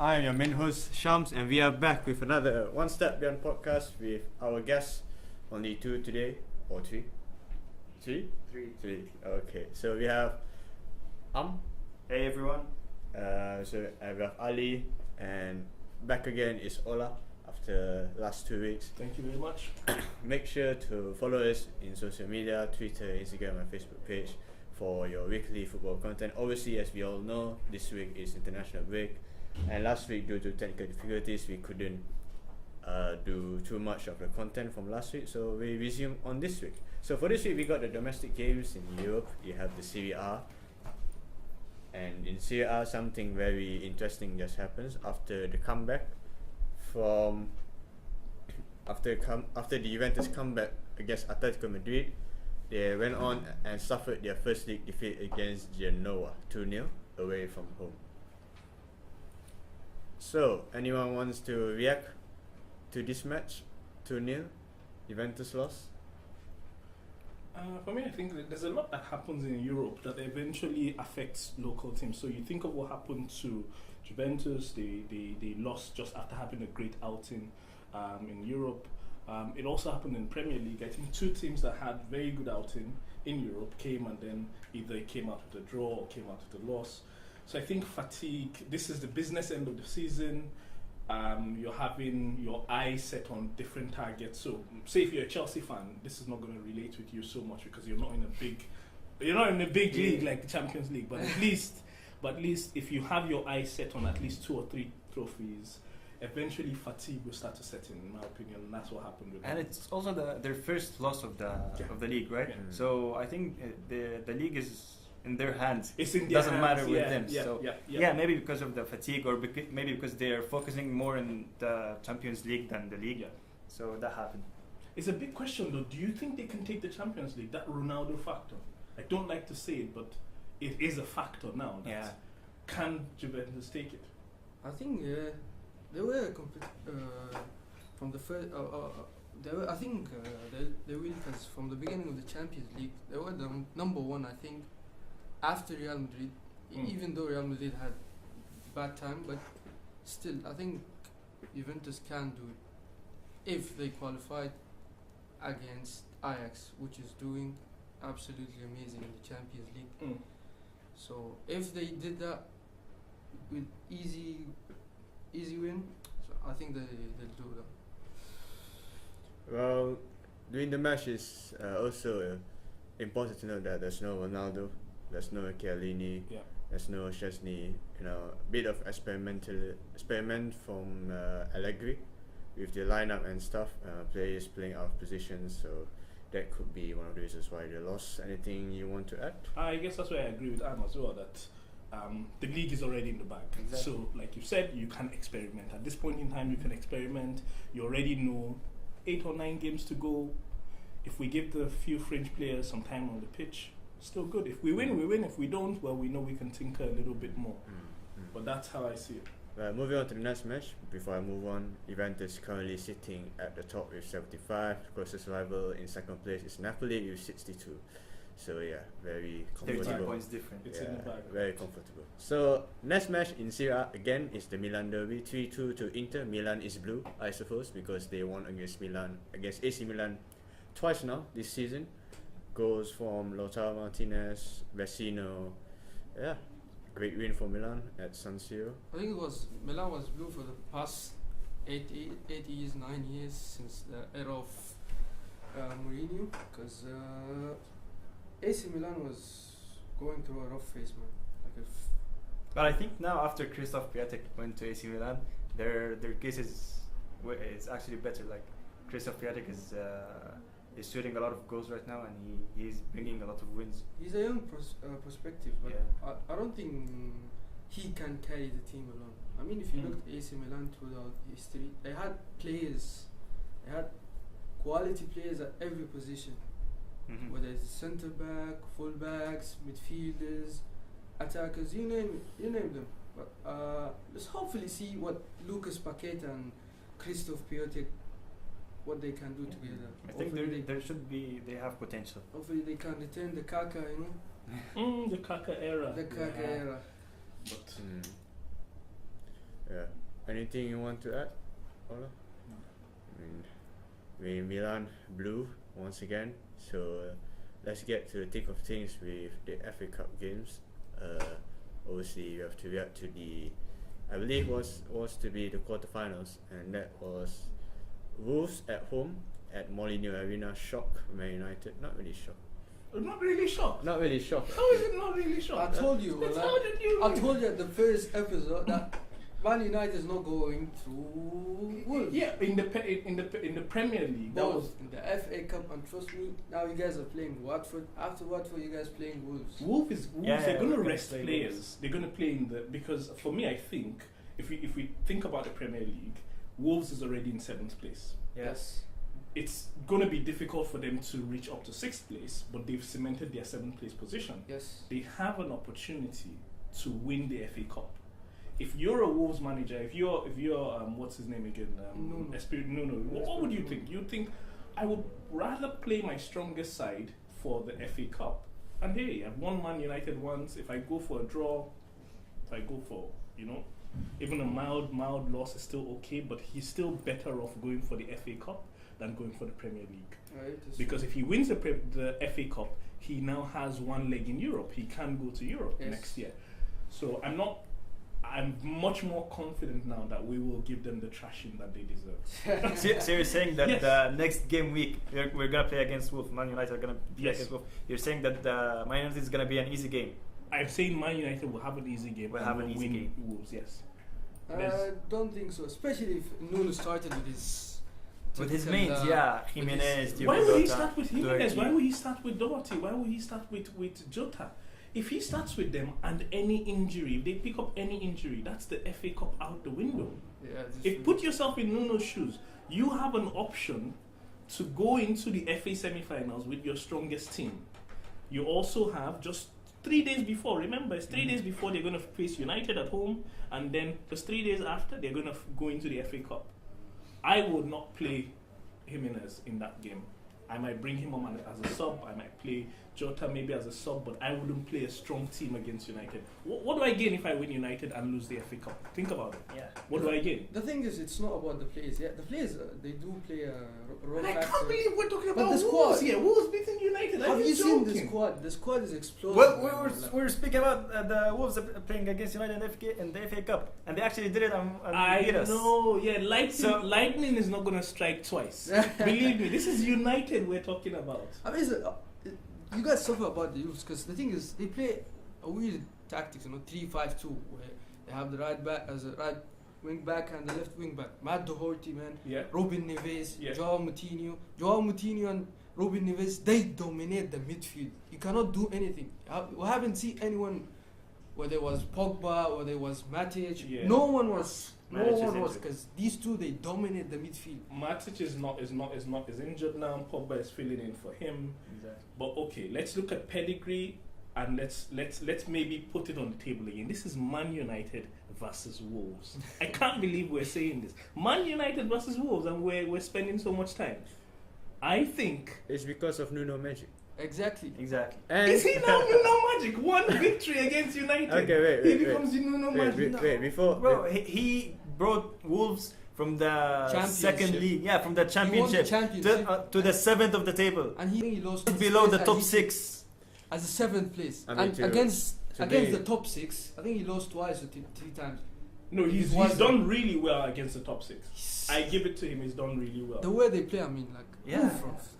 I am your main host, Shams, and we are back with another One Step Beyond podcast with our guests. Only two today, or three? Three? Three. Okay, so we have Hey everyone. So we have Ali, and back again is Ola after last 2 weeks. Thank you very much. Make sure to follow us in social media, Twitter, Instagram, and Facebook page for your weekly football content. Obviously, as we all know, this week is international break, and last week, due to technical difficulties, we couldn't do too much of the content from last week, so we resume on this week. So for this week, we got the domestic games in Europe. You have the Serie A, and in Serie A, something very interesting just happens after the comeback from after the Juventus comeback against Atletico Madrid. They went on and suffered their first league defeat against Genoa, 2-0 away from home. So, anyone wants to react to this match? 2-0, Juventus loss? For me, I think that there's a lot that happens in Europe that eventually affects local teams. So you think of what happened to Juventus, they lost just after having a great outing in Europe. It also happened in Premier League. I think two teams that had very good outing in Europe came and then either came out with a draw or came out with a loss. So I think fatigue, this is the business end of the season. You're having your eyes set on different targets. So say if you're a Chelsea fan, this is not going to relate with you so much because you're not in a big league like the Champions League. But at least if you have your eyes set on at least 2 or 3 trophies, eventually fatigue will start to set in my opinion, and that's what happened with them. And it's also their first loss of the league, right? Yeah. So I think the league is in their hands. It's in their doesn't hands, matter with them. Yeah, maybe because of the fatigue, or maybe because they're focusing more on the Champions League than the league. Yeah. So that happened. It's a big question though. Do you think they can take the Champions League? That Ronaldo factor. I don't like to say it, but it is a factor now. Can Juventus take it? I think they were from the first. I think they will, because from the beginning of the Champions League, they were the number one. I think after Real Madrid, even though Real Madrid had bad time, but still, I think Juventus can do it if they qualified against Ajax, which is doing absolutely amazing in the Champions League. So if they did that with easy win, so I think they'll do that. Well, during the match is also important to know that there's no Ronaldo, there's no Chiellini, there's no Szczesny. A bit of experiment from Allegri with the lineup and stuff. Players playing out of position, so that could be one of the reasons why they lost. Anything you want to add? I guess that's why I agree with Anne as well, that the league is already in the bag. Exactly. So like you said, you can experiment. At this point in time, you can experiment. You already know 8 or 9 games to go. If we give the few French players some time on the pitch, still good. If we win, we win. If we don't, well, we know we can tinker a little bit more. But that's how I see it. Moving on to the next match. Before I move on, Juventus currently sitting at the top with 75. Closest rival in second place is Napoli with 62. So yeah, very comfortable. 13 points different. It's in the bag. Very comfortable. So next match in Serie A again is the Milan derby, 3-2 to Inter. Milan is blue, I suppose, because they won against AC Milan twice now this season. Goals from Lautaro Martinez, Vecino. Yeah, great win for Milan at San Siro. I think Milan was blue for the past 8 years, 9 years since the era of Mourinho, because AC Milan was going through a rough phase, man. But I think now after Christoph Piatek went to AC Milan, their case is actually better. Like Christoph Piatek is shooting a lot of goals right now, and he's bringing a lot of wins. He's a young perspective, but I don't think he can carry the team alone. I mean, if you look at AC Milan throughout history, they had quality players at every position. Whether it's centre back, full backs, midfielders, attackers, you name them. But let's hopefully see what Lucas Paqueta and Christoph Piatek, what they can do together. I think they have potential. Hopefully they can return the Kaka, The Kaka era. The Kaka era. But Yeah. Anything you want to add, Ola? I mean, we Milan blue once again. So let's get to the thick of things with the FA Cup games. Obviously, you have to react to the, I believe was to be the quarterfinals, and that was Wolves at home at Molineux Arena. Shock Man United. Not really shocked. Not really shocked. Not really shocked. How is it not really shocked? I told you, That's like, how did you I told you at the first episode that Man United is not going to Wolves. Yeah, in the Premier League, that Both was in the FA Cup, and trust me, now you guys are playing Watford. After Watford, you guys playing Wolves. Wolves. Yeah, They're going to we're gonna rest play players. Wolves. They're going to play in the, because for me, I think if we think about the Premier League, Wolves is already in 7th place. Yes. It's going to be difficult for them to reach up to 6th place, but they've cemented their 7th place position. Yes. They have an opportunity to win the FA Cup. If you're a Wolves manager, if you're what's his name again? Nuno. What would you think? You think I would rather play my strongest side for the FA Cup? And hey, I've won Man United once. If I go for a draw, if I go for, even a mild loss is still okay, but he's still better off going for the FA Cup than going for the Premier League. Right, Because if he wins the FA Cup, he now has one leg in Europe. He can go to Europe next year. So I'm much more confident now that we will give them the trashing that they deserve. So you're saying that Yes. the next game week we're gonna play against Wolves. Man United are gonna play Yes. against Wolves. You're saying that the Man United is gonna be an easy game. I'm saying Man United will have an easy game. Will and have an will easy win game. Wolves, yes. I don't think so, especially if Nuno started with his typical, mates, Jimenez, his- Diogo Why would he Jota, start with Jimenez? Doherty. Why would he start with Doherty? Why would he start with Jota? If he starts with them and any injury, if they pick up any injury, that's the FA Cup out the window. Put yourself in Nuno's shoes. You have an option to go into the FA semi-finals with your strongest team. You also have just 3 days before. Remember, it's 3 days before they're going to face United at home, and then just 3 days after they're going to go into the FA Cup. I would not play Jimenez in that game. I might bring him on as a sub. I might play Jota maybe as a sub, but I wouldn't play a strong team against United. What do I gain if I win United and lose the FA Cup? Think about it. Yeah. What do I gain? The thing is, it's not about the players. Yeah, the players they do play a role And I factor. can't believe we're talking But about the Wolves squad- here. Wolves beating United. Have Are you you seen joking? the squad? The squad is explosive. Well, man. we're speaking about the Wolves playing against United in the FA Cup, and they actually did it and beat I us. know, yeah. Lightning is not gonna strike twice. Believe me, this is United we're talking about. I mean, you guys suffer about the Wolves because the thing is they play a weird tactics, 3-5-2, where they have the right back as a right wing back and the left wing back. Matt Doherty, man, Yeah. Robin Neves, Yeah. Joao Moutinho and Robin Neves, they dominate the midfield. You cannot do anything. We haven't seen anyone, whether it was Pogba or there was Matic. Yeah. No one was Matic is injured. because these two they dominate the midfield. Matic is injured now. Pogba is filling in for him. Exactly. But okay, let's look at pedigree and let's maybe put it on the table again. This is Man United versus Wolves. I can't believe we're saying this. Man United versus Wolves, and we're spending so much time. I think. It's because of Nuno Magic. Exactly. And Is he now Nuno Magic? One victory against United. Okay, wait, He becomes the Nuno Magic. wait, before. Bro, he brought Wolves from the Championship. second league, from the He won the championship, championship. to the 7th of the table, And he lost below the as top he- 6. as a 7th place. I mean, And to against be- the top 6, I think he lost twice or three times. No, he's was- done really well against the top 6. I give it to him. He's done really well. The way they play, I mean, like, Yeah.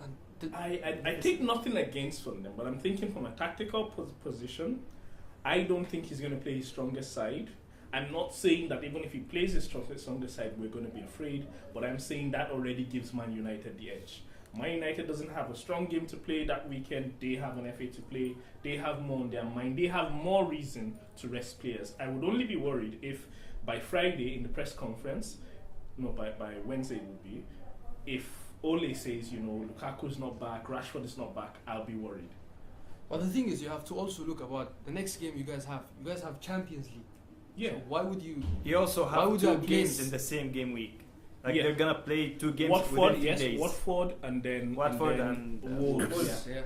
and the, I take nothing against from them, but I'm thinking from a tactical position, I don't think he's going to play his strongest side. I'm not saying that even if he plays his strongest side, we're going to be afraid, but I'm saying that already gives Man United the edge. Man United doesn't have a strong game to play that weekend. They have an FA to play. They have more on their mind. They have more reason to rest players. I would only be worried if by Friday in the press conference, by Wednesday it would be, if Ole says, Lukaku's not back, Rashford is not back, I'll be worried. but the thing is, you have to also look about the next game you guys have. You guys have Champions League. Yeah. So why would you? You also Why have would you 2 have games placed- in the same game week. Like Yeah. they're gonna play 2 games Watford, within 3 yes, days. Watford and then Watford and then and, Wolves. Wolves, Yeah.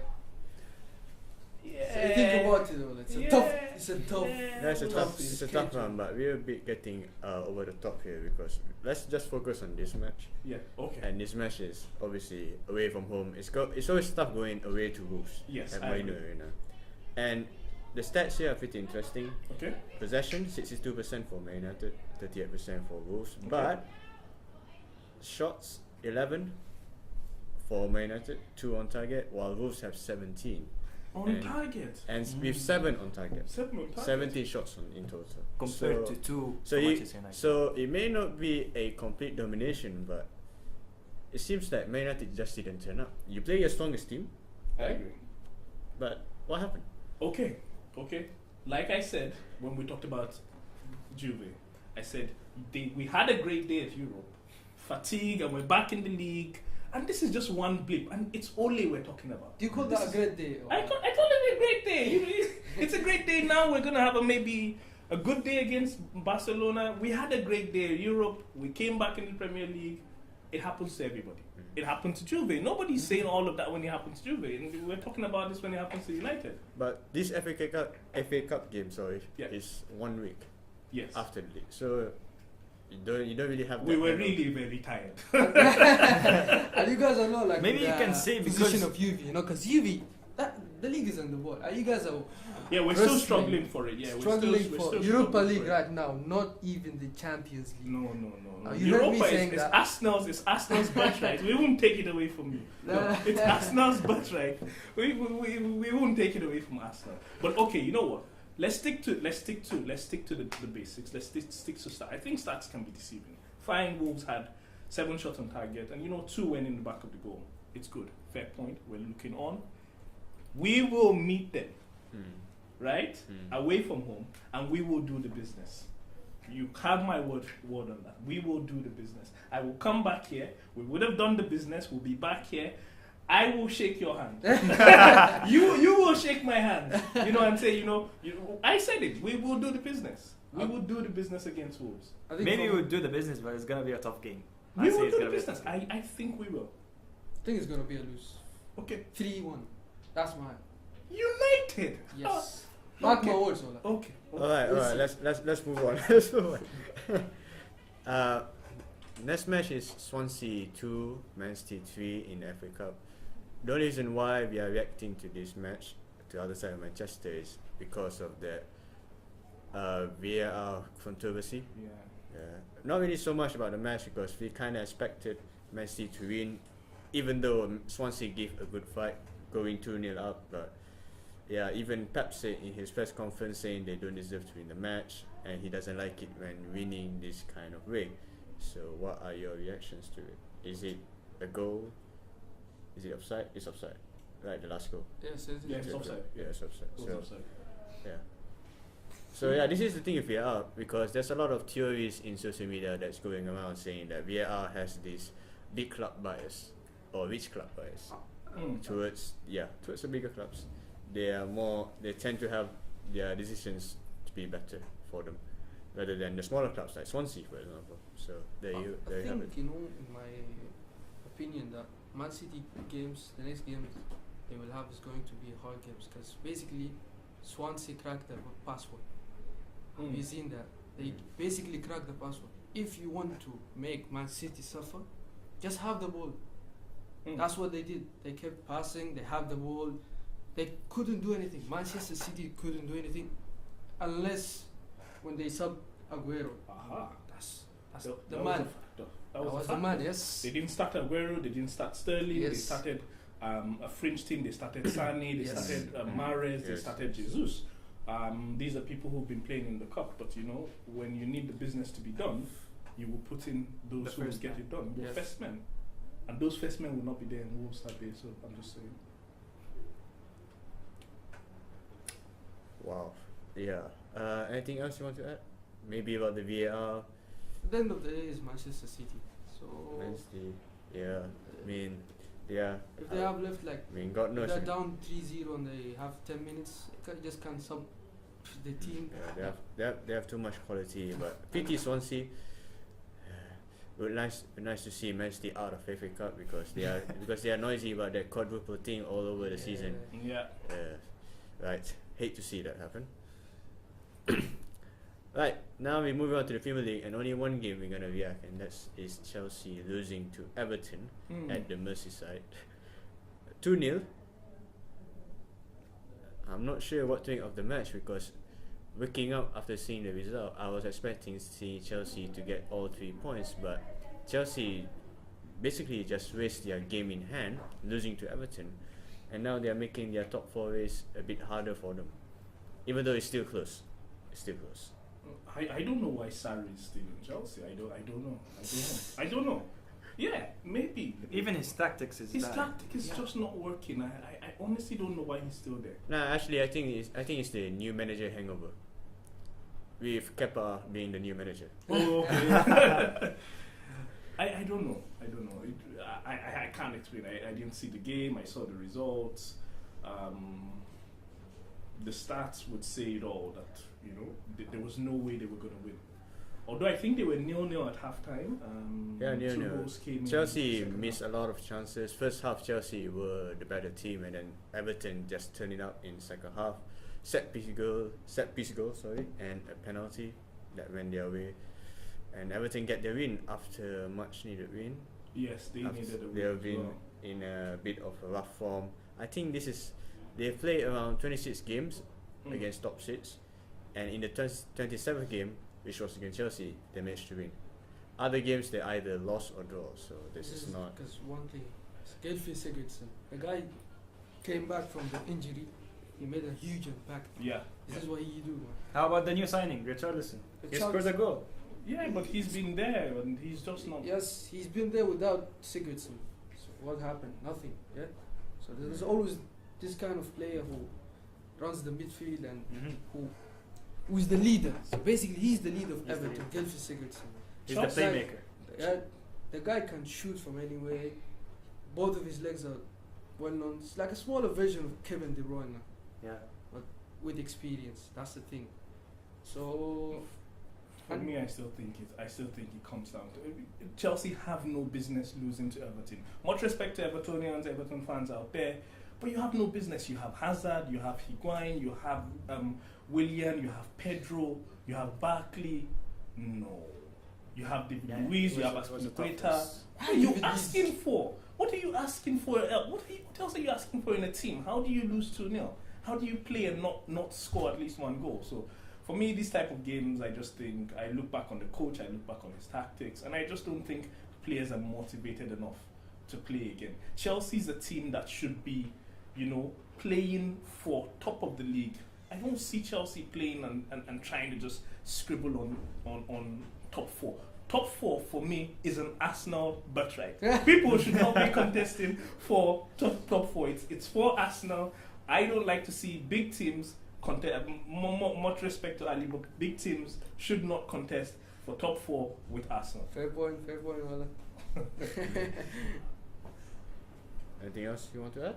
yeah. So think about it though. It's a tough. It's a tough. That's a tough, see. it's a tough one, but we're a bit getting over the top here because let's just focus on this match. Yeah. Okay. And this match is obviously away from home. It's always tough going away to Wolves Yes, at I Marino agree. Arena. And the stats here are pretty interesting. Okay. Possession 62% for Man United, 38% for Wolves. But shots 11 for Man United, 2 on target, while Wolves have 17. On And- target. And with 7 on target. 7 on target. 17 shots in total. Compared So- to 2 So, for you, Manchester United. so it may not be a complete domination, but it seems that Man United just didn't turn up. You play your strongest team, I agree. but what happened? Okay. Like I said when we talked about Juve, I said we had a great day at Europe, fatigue, and we're back in the league. And this is just one blip, and it's only we're talking about. Do you call This that a is- great day? I call it a great day. It's a great day now. We're gonna have maybe a good day against Barcelona. We had a great day in Europe. We came back in the Premier League. It happens to everybody. It happened to Juve. Nobody's saying all of that when it happens to Juve. And we're talking about this when it happens to United. But this FA Cup game, Yeah. is 1 week Yes. after the league. So you don't really have. We that were kind of- really very tired. And you guys are not like Maybe in you the can say position because- of Juve, because Juve, the league is on the board. You guys are Yeah, we're still Wrestling. struggling for it. Yeah, struggling we're for still Europa struggling League for it. right now, not even the Champions League. No. You heard me Europa saying is that. It's Arsenal's birthright. We won't take it away from you. No, it's Arsenal's birthright. We won't take it away from Arsenal. But okay, you know what? Let's stick to the basics. Let's stick to stats. I think stats can be deceiving. Fine, Wolves had 7 shots on target, and 2 went in the back of the goal. It's good. Fair point. We're looking on. We will meet them, right? Away from home, and we will do the business. You have my word on that. We will do the business. I will come back here. We would have done the business. We'll be back here. I will shake your hand. you will shake my hand. You know what I'm saying? I said it. We will do the business. We will do the business against Wolves. I think Maybe from- we'll do the business, but it's gonna be a tough game. We I say will it's do the gonna be a business. tough game. I think we will. I think it's gonna be a lose. Okay. 3-1. That's mine. United. Yes. Mark okay. my words, Ola. Okay. All right. Listen. Let's move on. Let's move on. Next match is Swansea 2, Man City 3 in the FA Cup. The only reason why we are reacting to this match to the other side of Manchester is because of the VAR controversy. Yeah. Not really so much about the match because we kind of expected Man City to win, even though Swansea gave a good fight, going 2-0 up. But yeah, even Pep said in his press conference saying they don't deserve to win the match, and he doesn't like it when winning this kind of way. So what are your reactions to it? Is it a goal? Is it offside? It's offside, right? The last goal. Yes, Yeah, it's offside. Yeah, it's offside. It was So, offside. yeah. So yeah, this is the thing with VAR because there's a lot of theories in social media that's going around saying that VAR has this big club bias or rich club bias towards the bigger clubs. They tend to have their decisions to be better for them rather than the smaller clubs like Swansea, for example. So there you I have it. think, in my opinion, that Man City games, the next games they will have is going to be hard games because basically Swansea cracked the password. Have you seen that? They basically cracked the password. If you want to make Man City suffer, just have the ball. That's what they did. They kept passing, they have the ball. They couldn't do anything. Manchester City couldn't do anything unless when they sub Aguero. Aha. That's That the was man. a factor. That was a the factor. man, yes. They didn't start Aguero, they didn't start Sterling, they Yes. started a French team, they started Sane, they Yes. started Mahrez, they Yes. started Jesus. These are people who've been playing in the cup, but when you need the business to be done, you will put in those The who will first get man. it done, your Yes. first men. And those first men will not be there in Wolves that day, so I'm just saying. Wow. Yeah. Anything else you want to add? Maybe about the VAR? At the end of the day, is Manchester City. So Man City. Yeah. I mean, yeah. if they have left like God if knows. they're down 3-0 and they have 10 minutes, just can't sub the team. Yeah, they have too much quality, but pity Swansea. It would nice to see Man City out of FA Cup because they are noisy about that quadruple thing all over the season. Yeah. Right, hate to see that happen. Right, now we move on to the Premier League, and only one game we're gonna react, and that is Chelsea losing to Everton at the Merseyside, 2-0. I'm not sure what to think of the match because waking up after seeing the result, I was expecting to see Chelsea to get all 3 points, but Chelsea basically just raced their game in hand, losing to Everton, and now they are making their top 4 race a bit harder for them, even though it's still close. It's still close. I don't know why Sarri is still in Chelsea. I don't know. Yeah, maybe. Even his tactics is His bad. tactic is just not working. I honestly don't know why he's still there. Nah, actually, I think it's the new manager hangover. With Kepa being the new manager. Oh, okay. I don't know. I can't explain. I didn't see the game. I saw the results. The stats would say it all that, there was no way they were going to win. Although I think they were 0-0 at halftime. Yeah, 2 0-0. goals came in Chelsea the second missed half. a lot of chances. First half, Chelsea were the better team, and then Everton just turned it up in second half. Set piece goal, and a penalty that went their way. And Everton get the win after much needed win. Yes, they needed a win. They have as been well. in a bit of a rough form. I think they've played around 26 games against top 6, and in the 27th game, which was against Chelsea, they managed to win. Other games they either lost or draw, so this is not. Because one thing, Gelfi Sigurdsson, the guy came back from the injury. He made a huge impact. Yeah. This is what he do, man. How about the new signing, Richarlison? He scored a goal. Yeah, but he's been there and he's just not. Yes, he's been there without Sigurdsson. So what happened? Nothing. Yeah. So there's always this kind of player who runs the midfield and who's the leader. So basically, he's the leader of He's the Everton. Gelfi Sigurdsson. He's the Chelsea- playmaker. Yeah, the guy can shoot from anywhere. Both of his legs are well known. It's like a smaller version of Kevin De Bruyne Yeah. with experience. That's the thing. So For me, I still think it comes down to Chelsea have no business losing to Everton. Much respect to Evertonians, Everton fans out there, but you have no business. You have Hazard, you have Higuain, you have Willian, you have Pedro, you have Barkley. No, you have David Luiz, you have Aspilicueta. What are you asking for? What are you asking for? What else are you asking for in a team? How do you lose 2-0? How do you play and not score at least 1 goal? So for me, these type of games, I just think I look back on the coach, I look back on his tactics, and I just don't think players are motivated enough to play again. Chelsea's a team that should be, playing for top of the league. I don't see Chelsea playing and trying to just scribble on top 4. Top 4 for me is an Arsenal birthright. People should not be contesting for top 4. It's for Arsenal. I don't like to see big teams contest. Much respect to Ali, but big teams should not contest for top 4 with Arsenal. fair point, Wala. Anything else you want to add?